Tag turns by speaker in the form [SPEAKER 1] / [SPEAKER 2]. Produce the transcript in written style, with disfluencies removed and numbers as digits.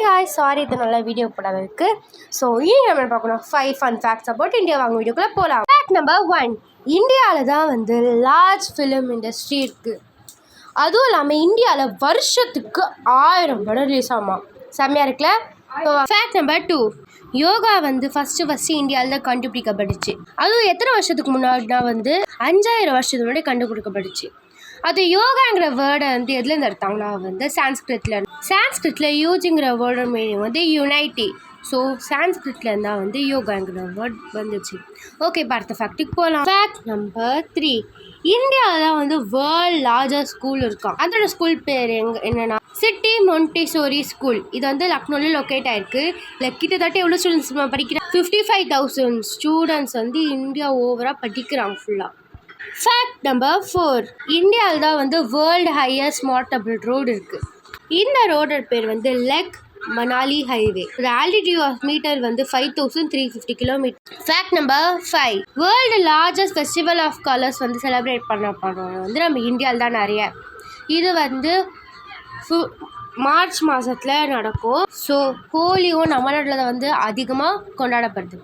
[SPEAKER 1] Hi sorry இது நல்ல video போடாததுக்கு. So இனி நம்ம பார்க்கணும் 5 ஃபன் ஃபேக்ட்ஸ் அபவுட் இந்தியா. வாங்க வீடியோக்குள்ளே போகலாம். ஃபேக்ட் நம்பர் 1, இந்தியாவில் தான் வந்து லார்ஜ் ஃபிலிம் இண்டஸ்ட்ரி இருக்குது. அதுவும் இல்லாமல் இந்தியாவில் வருஷத்துக்கு 1000 படம் ரிலீஸ் ஆகுமா. செம்மையாக இருக்குல்ல. ஃபேக்ட் நம்பர் 2, யோகா வந்து ஃபஸ்ட்டு இந்தியாவில் தான் கண்டுபிடிக்கப்பட்டுச்சு. அதுவும் எத்தனை வருஷத்துக்கு முன்னாடினா வந்து 5000 வருஷத்துக்கு முன்னாடி கண்டுபிடிக்கப்பட்டுச்சு. அது யோகாங்கிற வேர்டை வந்து எதுலேருந்து எடுத்தாங்கன்னா வந்து சான்ஸ்கிரிட்டில் யூஜிங்கிற வேர்டு மீனிங் வந்து யுனைட்டி. ஸோ சான்ஸ்கிரிட்டில் இருந்தால் வந்து யோகாங்கிற வேர்ட் வந்துச்சு. ஓகே, அடுத்த ஃபேக்ட்டுக்கு போகலாம். ஃபேக்ட் நம்பர் 3, இந்தியாவில் தான் வந்து வேர்ல்ட் லார்ஜஸ்ட் ஸ்கூல் இருக்கான். அதோட ஸ்கூல் பேர் என்னென்னா சிட்டி மொன்டெசோரி ஸ்கூல். இது வந்து லக்னோவில் லொக்கேட் ஆகிருக்கு. இல்லை கிட்டத்தட்ட எவ்வளோ ஸ்டூடெண்ட்ஸ் படிக்கிறாங்க? 55,000 ஸ்டூடெண்ட்ஸ் வந்து இந்தியா ஓவராக படிக்கிறாங்க ஃபுல்லாக. ஃபேக்ட் நம்பர் 4, இந்தியாவில் தான் வந்து வேர்ல்டு ஹையஸ்ட் மோட்டபிள் ரோடு இருக்குது. இந்த ரோடோட பேர் வந்து லெக் மணாலி ஹைவே. ஒரு ஆல்டிடியூட் ஆஃப் மீட்டர் வந்து 5350 kilometre. Fact number 5, world largest festival of colours வந்து செலிப்ரேட் பண்ணுறது வந்து நம்ம இந்தியாவில் தான் நிறைய. இது வந்து மார்ச் மாதத்தில் நடக்கும். ஸோ ஹோலியும் நம்ம நாட்டில் வந்து அதிகமாக கொண்டாடப்படுது.